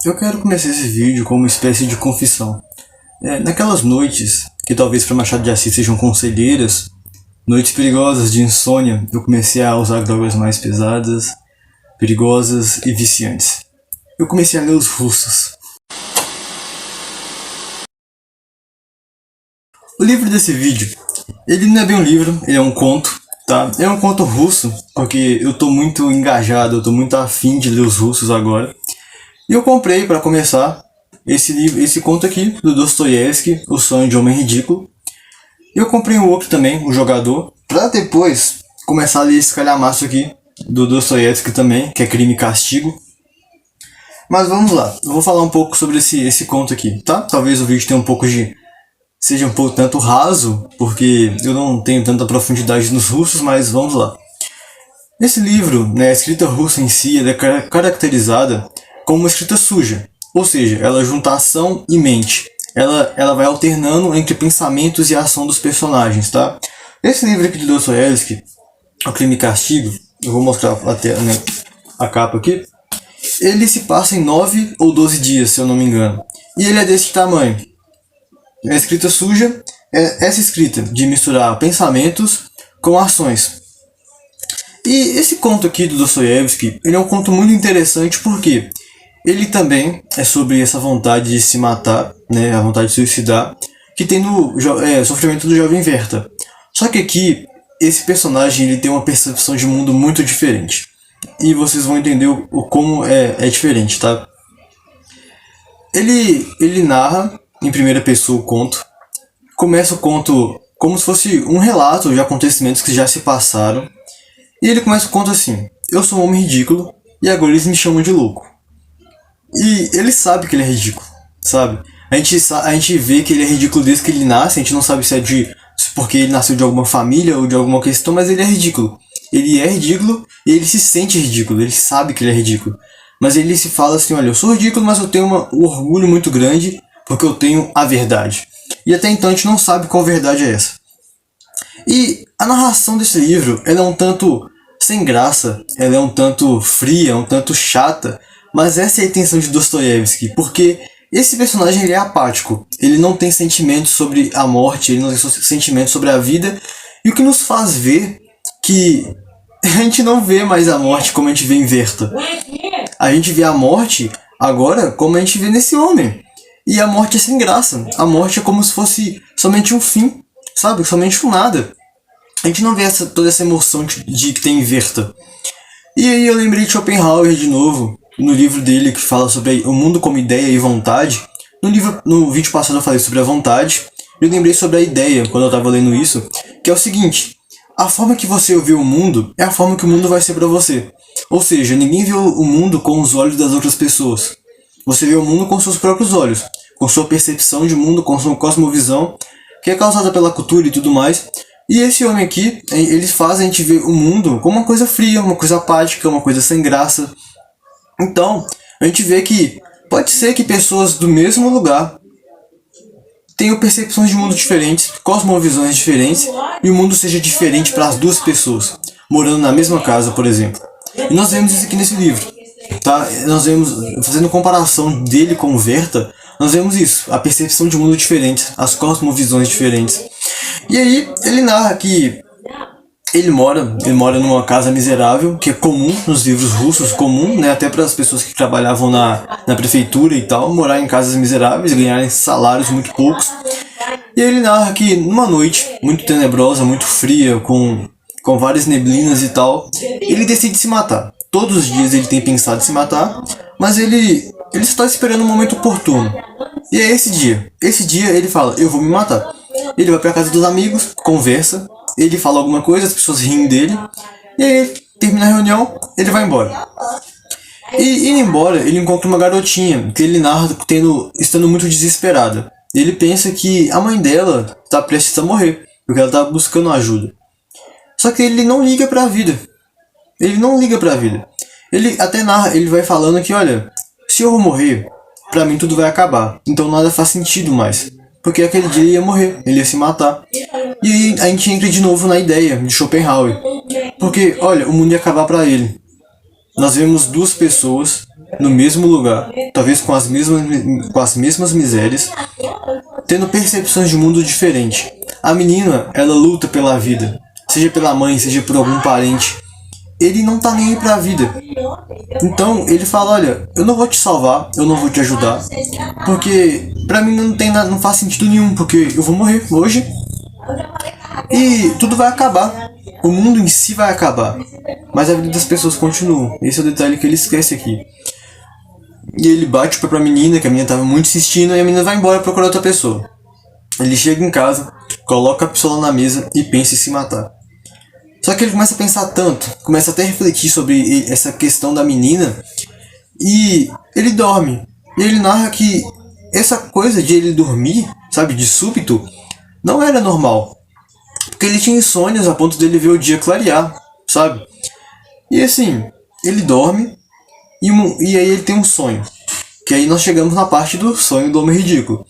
Eu quero começar esse vídeo como uma espécie de confissão. Naquelas noites, que talvez para Machado de Assis sejam conselheiras, noites perigosas de insônia, eu comecei a usar drogas mais pesadas, perigosas e viciantes. Eu comecei a ler os russos. O livro desse vídeo, ele não é bem um livro, ele é um conto, tá? É um conto russo, porque eu tô muito engajado, eu tô muito afim de ler os russos agora. E eu comprei, para começar, esse conto aqui, do Dostoiévski, O Sonho de Homem Ridículo. E eu comprei um outro também, O Jogador, para depois começar a ler esse calhamaço aqui, do Dostoiévski também, que é Crime e Castigo. Mas vamos lá, eu vou falar um pouco sobre esse conto aqui, tá? Talvez o vídeo tenha seja um pouco tanto raso, porque eu não tenho tanta profundidade nos russos, mas vamos lá. Esse livro, a escrita russa em si, ela é caracterizada como uma escrita suja, ou seja, ela junta ação e mente. Ela vai alternando entre pensamentos e ação dos personagens, tá? Esse livro aqui de Dostoiévski, O Crime e Castigo, eu vou mostrar até, a capa aqui. Ele se passa em 9 ou 12 dias, se eu não me engano. E ele é desse tamanho. A escrita suja é essa escrita de misturar pensamentos com ações. E esse conto aqui do Dostoiévski, ele é um conto muito interessante porque ele também é sobre essa vontade de se matar, a vontade de suicidar, que tem no Sofrimento do Jovem Werther. Só que aqui, esse personagem ele tem uma percepção de mundo muito diferente. E vocês vão entender como é diferente, tá? Ele narra em primeira pessoa o conto. Começa o conto como se fosse um relato de acontecimentos que já se passaram. E ele começa o conto assim: eu sou um homem ridículo e agora eles me chamam de louco. E ele sabe que ele é ridículo, sabe? A gente vê que ele é ridículo desde que ele nasce. A gente não sabe se é porque ele nasceu de alguma família ou de alguma questão, mas ele é ridículo. Ele é ridículo e ele se sente ridículo, ele sabe que ele é ridículo. Mas ele se fala assim: olha, eu sou ridículo, mas eu tenho um orgulho muito grande porque eu tenho a verdade. E até então a gente não sabe qual verdade é essa. E a narração desse livro, ela é um tanto sem graça, ela é um tanto fria, um tanto chata, mas essa é a intenção de Dostoiévski, porque esse personagem ele é apático, ele não tem sentimentos sobre a morte, ele não tem sentimentos sobre a vida, e o que nos faz ver que a gente não vê mais a morte como a gente vê em Werther. A gente vê a morte agora como a gente vê nesse homem. E a morte é sem graça. A morte é como se fosse somente um fim, sabe? Somente um nada. A gente não vê toda essa emoção que tem em Werther. E aí eu lembrei de Schopenhauer de novo, no livro dele que fala sobre o mundo como ideia e vontade. No vídeo passado eu falei sobre a vontade. Eu lembrei sobre a ideia, quando eu estava lendo isso, que é o seguinte: a forma que você vê o mundo é a forma que o mundo vai ser para você. Ou seja, ninguém vê o mundo com os olhos das outras pessoas. Você vê o mundo com seus próprios olhos, com sua percepção de mundo, com sua cosmovisão, que é causada pela cultura e tudo mais. E esse homem aqui, eles fazem a gente ver o mundo como uma coisa fria, uma coisa apática, uma coisa sem graça. Então, a gente vê que pode ser que pessoas do mesmo lugar tenham percepções de mundo diferentes, cosmovisões diferentes, e o mundo seja diferente para as duas pessoas, morando na mesma casa, por exemplo. E nós vemos isso aqui nesse livro, tá? Nós vemos, fazendo comparação dele com o Werther, nós vemos isso, a percepção de mundo diferente, as cosmovisões diferentes. E aí, ele narra que ele mora numa casa miserável, que é comum nos livros russos, comum, até para as pessoas que trabalhavam na prefeitura e tal, morar em casas miseráveis, ganharem salários muito poucos. E aí ele narra que numa noite muito tenebrosa, muito fria, com várias neblinas e tal, ele decide se matar. Todos os dias ele tem pensado em se matar, mas ele está esperando um momento oportuno. E é esse dia. Esse dia ele fala: eu vou me matar. Ele vai para casa dos amigos, conversa, ele fala alguma coisa, as pessoas riem dele, e aí termina a reunião, ele vai embora. E indo embora, ele encontra uma garotinha, que ele narra estando muito desesperada. Ele pensa que a mãe dela está prestes a morrer, porque ela está buscando ajuda. Só que ele não liga para a vida. Ele não liga para a vida. Ele até narra, ele vai falando que, olha, se eu vou morrer, para mim tudo vai acabar, então nada faz sentido mais. Porque aquele dia ele ia morrer, ele ia se matar. E aí a gente entra de novo na ideia de Schopenhauer. Porque, olha, o mundo ia acabar para ele. Nós vemos duas pessoas no mesmo lugar, talvez com as mesmas misérias, tendo percepções de mundo diferentes. A menina, ela luta pela vida, seja pela mãe, seja por algum parente. Ele não tá nem aí pra vida. Então ele fala, olha, eu não vou te salvar, eu não vou te ajudar, porque pra mim não tem nada, não faz sentido nenhum, porque eu vou morrer hoje e tudo vai acabar. O mundo em si vai acabar, mas a vida das pessoas continua. Esse é o detalhe que ele esquece aqui. E ele bate pra menina, que a menina tava muito insistindo, e a menina vai embora procurar outra pessoa. Ele chega em casa, coloca a pistola na mesa e pensa em se matar. Só que ele começa a pensar tanto, começa até a refletir sobre essa questão da menina, e ele dorme. E ele narra que essa coisa de ele dormir, sabe, de súbito, não era normal. Porque ele tinha insônias a ponto dele ver o dia clarear, sabe? E assim, ele dorme e aí ele tem um sonho. Que aí nós chegamos na parte do sonho do homem ridículo.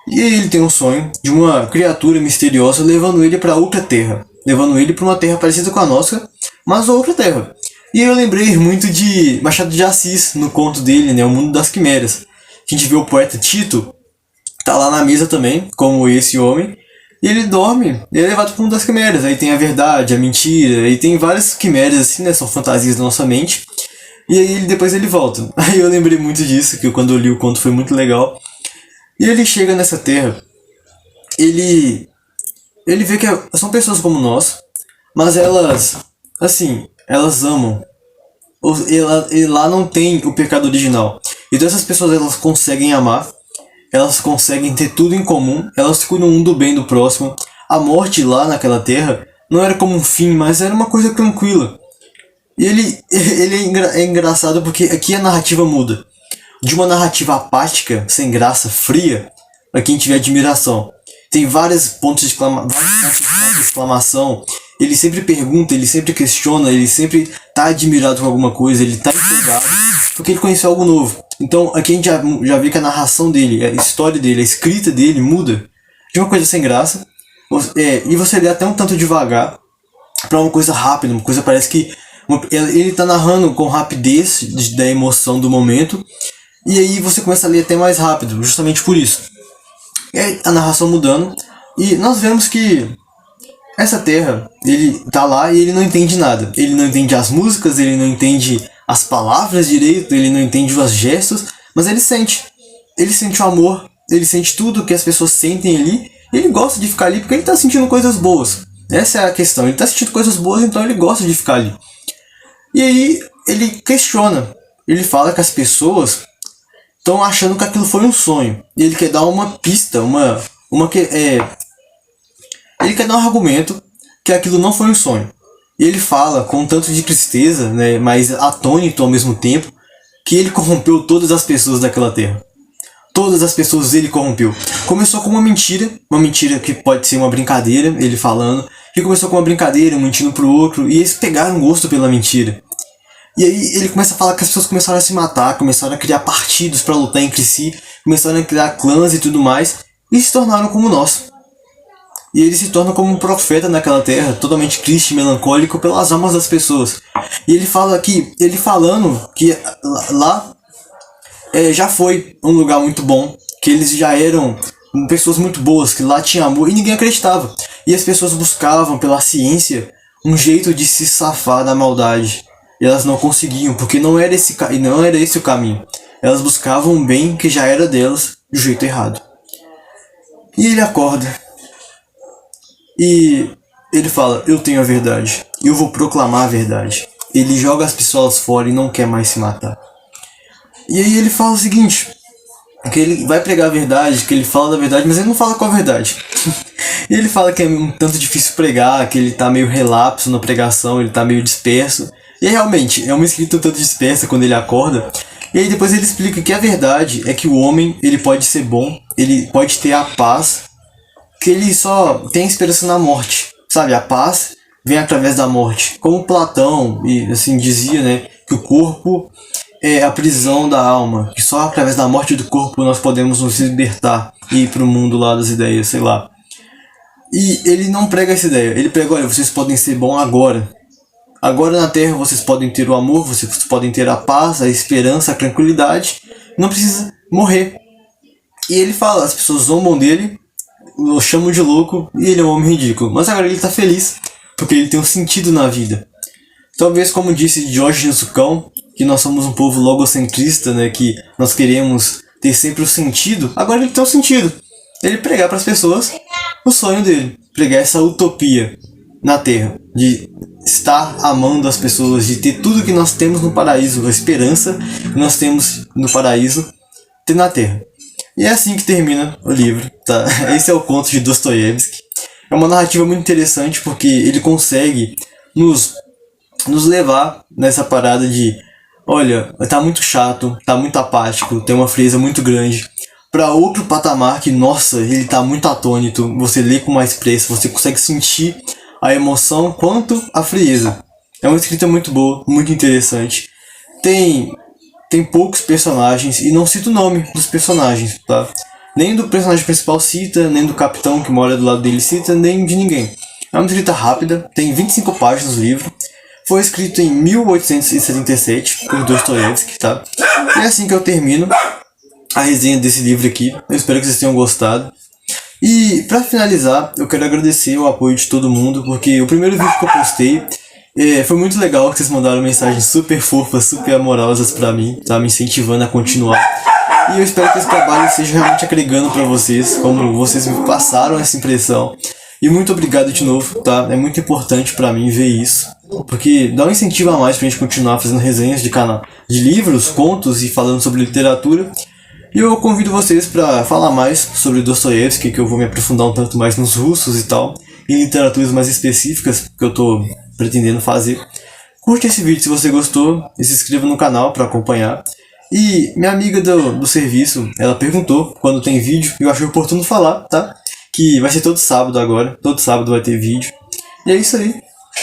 E aí ele tem um sonho de uma criatura misteriosa levando ele para outra terra. Levando ele para uma terra parecida com a nossa, mas outra terra. E aí eu lembrei muito de Machado de Assis, no conto dele, né, O Mundo das Quimeras. A gente vê o poeta Tito, tá lá na mesa também, como esse homem. E ele dorme, e é levado para o mundo das quimeras. Aí tem a verdade, a mentira, e tem várias quimeras assim, né? São fantasias da nossa mente. E aí depois ele volta. Aí eu lembrei muito disso, que quando eu li o conto foi muito legal. E ele chega nessa terra, ele vê que são pessoas como nós, mas elas, assim, elas amam. E lá não tem o pecado original. Então essas pessoas elas conseguem amar, elas conseguem ter tudo em comum, elas cuidam um do bem do próximo. A morte lá naquela terra não era como um fim, mas era uma coisa tranquila. E ele é engraçado porque aqui a narrativa muda. De uma narrativa apática, sem graça, fria, aqui a gente vê admiração. Tem vários pontos de exclamação. Ele sempre pergunta, ele sempre questiona, ele sempre tá admirado com alguma coisa, ele tá empolgado, porque ele conheceu algo novo. Então aqui a gente já vê que a narração dele, a história dele, a escrita dele muda de uma coisa sem graça, e você lê até um tanto devagar, pra uma coisa rápida, uma coisa parece que ele tá narrando com rapidez da emoção do momento, e aí você começa a ler até mais rápido, justamente por isso. E aí a narração mudando, e nós vemos que essa terra, ele tá lá e ele não entende nada. Ele não entende as músicas, ele não entende as palavras direito, ele não entende os gestos, mas ele sente. Ele sente o amor, ele sente tudo que as pessoas sentem ali, e ele gosta de ficar ali porque ele tá sentindo coisas boas. Essa é a questão, ele tá sentindo coisas boas, então ele gosta de ficar ali. E aí ele questiona, ele fala que as pessoas estão achando que aquilo foi um sonho. E ele quer dar uma pista, ele quer dar um argumento que aquilo não foi um sonho. E ele fala com um tanto de tristeza, né, mas atônito ao mesmo tempo, que ele corrompeu todas as pessoas daquela terra. Todas as pessoas ele corrompeu. Começou com uma mentira que pode ser uma brincadeira, ele falando, que começou com uma brincadeira, um mentindo pro outro, e eles pegaram gosto pela mentira. E aí ele começa a falar que as pessoas começaram a se matar, começaram a criar partidos para lutar entre si, começaram a criar clãs e tudo mais, e se tornaram como nós. E ele se torna como um profeta naquela terra, totalmente triste e melancólico pelas almas das pessoas. E ele fala aqui, ele falando que lá já foi um lugar muito bom, que eles já eram pessoas muito boas, que lá tinha amor e ninguém acreditava. E as pessoas buscavam pela ciência um jeito de se safar da maldade. E elas não conseguiam, porque não era esse o caminho. Elas buscavam um bem que já era delas do jeito errado. E ele acorda. E ele fala, eu tenho a verdade. Eu vou proclamar a verdade. Ele joga as pistolas fora e não quer mais se matar. E aí ele fala o seguinte, que ele vai pregar a verdade, que ele fala da verdade, mas ele não fala qual a verdade. E ele fala que é um tanto difícil pregar, que ele tá meio relapso na pregação, ele tá meio disperso. E realmente, é uma escrita um tanto dispersa quando ele acorda. E aí depois ele explica que a verdade é que o homem, ele pode ser bom, ele pode ter a paz, que ele só tem esperança na morte, sabe? A paz vem através da morte. Como Platão e assim dizia, né, que o corpo é a prisão da alma, que só através da morte do corpo nós podemos nos libertar e ir pro mundo lá das ideias, sei lá. E ele não prega essa ideia, ele prega, olha, vocês podem ser bom agora. Agora na Terra vocês podem ter o amor, vocês podem ter a paz, a esperança, a tranquilidade. Não precisa morrer. E ele fala, as pessoas zombam dele, o chamam de louco e ele é um homem ridículo. Mas agora ele está feliz, porque ele tem um sentido na vida. Talvez, como disse Diógenes Cão, que nós somos um povo logocentrista, né, que nós queremos ter sempre o sentido. Agora ele tem um sentido. Ele pregar para as pessoas o sonho dele, pregar essa utopia na Terra, de estar amando as pessoas, de ter tudo que nós temos no paraíso, a esperança que nós temos no paraíso, ter na Terra. E é assim que termina o livro, tá? Esse é o conto de Dostoiévski. É uma narrativa muito interessante porque ele consegue nos levar nessa parada de, olha, tá muito chato, tá muito apático, tem uma frieza muito grande, para outro patamar que, nossa, ele tá muito atônito, você lê com mais pressa, você consegue sentir a emoção quanto a frieza. É uma escrita muito boa, muito interessante. Tem poucos personagens e não cita o nome dos personagens, tá? Nem do personagem principal cita, nem do capitão que mora do lado dele cita, nem de ninguém. É uma escrita rápida, tem 25 páginas o livro. Foi escrito em 1877 por Dostoiévski, tá? E é assim que eu termino a resenha desse livro aqui. Eu espero que vocês tenham gostado. E pra finalizar, eu quero agradecer o apoio de todo mundo, porque o primeiro vídeo que eu postei foi muito legal, que vocês mandaram mensagens super fofas, super amorosas pra mim, tá? Me incentivando a continuar. E eu espero que esse trabalho esteja realmente agregando pra vocês, como vocês me passaram essa impressão. E muito obrigado de novo, tá? É muito importante pra mim ver isso, porque dá um incentivo a mais pra gente continuar fazendo resenhas de livros, contos e falando sobre literatura. E eu convido vocês para falar mais sobre Dostoiévski, que eu vou me aprofundar um tanto mais nos russos e tal, em literaturas mais específicas que eu tô pretendendo fazer. Curte esse vídeo se você gostou e se inscreva no canal para acompanhar. E minha amiga do serviço, ela perguntou quando tem vídeo, e eu achei oportuno falar, tá? Que vai ser todo sábado agora, todo sábado vai ter vídeo. E é isso aí,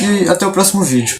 e até o próximo vídeo.